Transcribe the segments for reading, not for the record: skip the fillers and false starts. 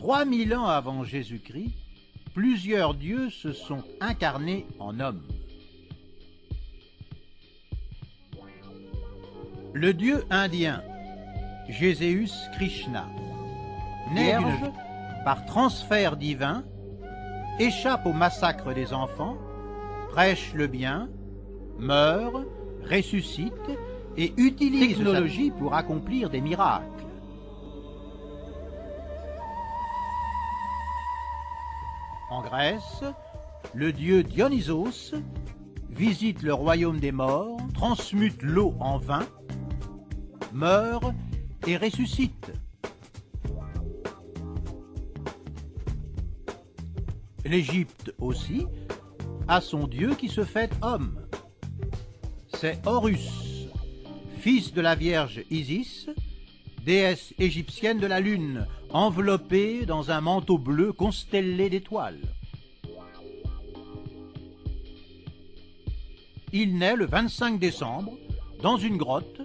3000 ans avant Jésus-Christ, plusieurs dieux se sont incarnés en hommes. Le dieu indien Jéséus Krishna, né par transfert divin, échappe au massacre des enfants, prêche le bien, meurt, ressuscite et utilise la technologie pour accomplir des miracles. En Grèce, le dieu Dionysos visite le royaume des morts, transmute l'eau en vin, meurt et ressuscite. L'Égypte aussi a son dieu qui se fait homme. C'est Horus, fils de la Vierge Isis, déesse égyptienne de la lune, enveloppée dans un manteau bleu constellé d'étoiles. Il naît le 25 décembre, dans une grotte.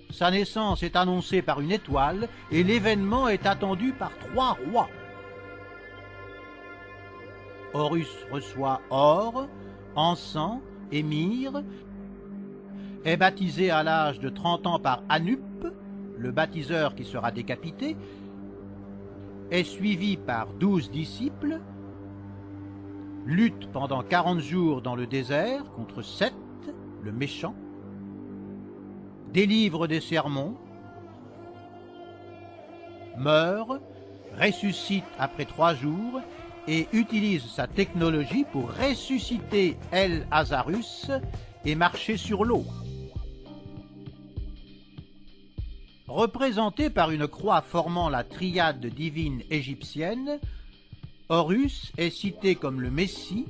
Sa naissance est annoncée par une étoile et l'événement est attendu par 3 rois. Horus reçoit or, encens et myrrhe, est baptisé à l'âge de 30 ans par Anup, le baptiseur qui sera décapité, est suivi par 12 disciples, lutte pendant 40 jours dans le désert contre Seth, le méchant, délivre des sermons, meurt, ressuscite après 3 jours et utilise sa technologie pour ressusciter El Azarus et marcher sur l'eau. Représenté par une croix formant la triade divine égyptienne, Horus est cité comme le Messie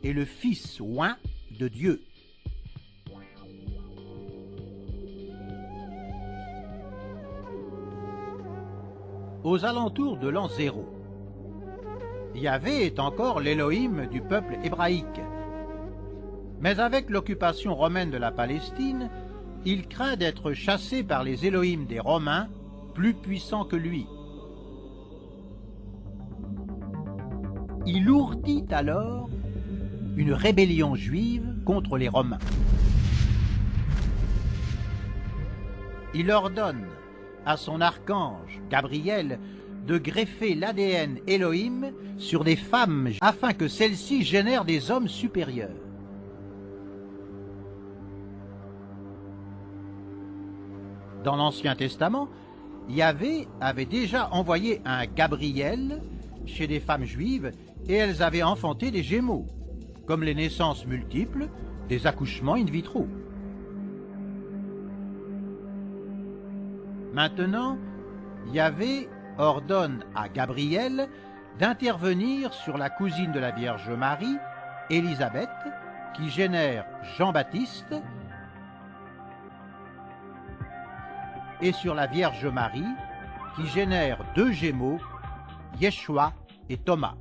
et le fils oint de Dieu. Aux alentours de l'an 0, Yahvé est encore l'Élohim du peuple hébraïque. Mais avec l'occupation romaine de la Palestine, il craint d'être chassé par les Élohim des Romains, plus puissants que lui. Il ourdit alors une rébellion juive contre les Romains. Il ordonne à son archange, Gabriel, de greffer l'ADN Elohim sur des femmes afin que celles-ci génèrent des hommes supérieurs. Dans l'Ancien Testament, Yahvé avait déjà envoyé un Gabriel chez des femmes juives et elles avaient enfanté des Gémeaux, comme les naissances multiples, des accouchements in vitro. Maintenant, Yahvé ordonne à Gabriel d'intervenir sur la cousine de la Vierge Marie, Élisabeth, qui génère Jean-Baptiste, et sur la Vierge Marie, qui génère 2 Gémeaux, Yeshua et Thomas.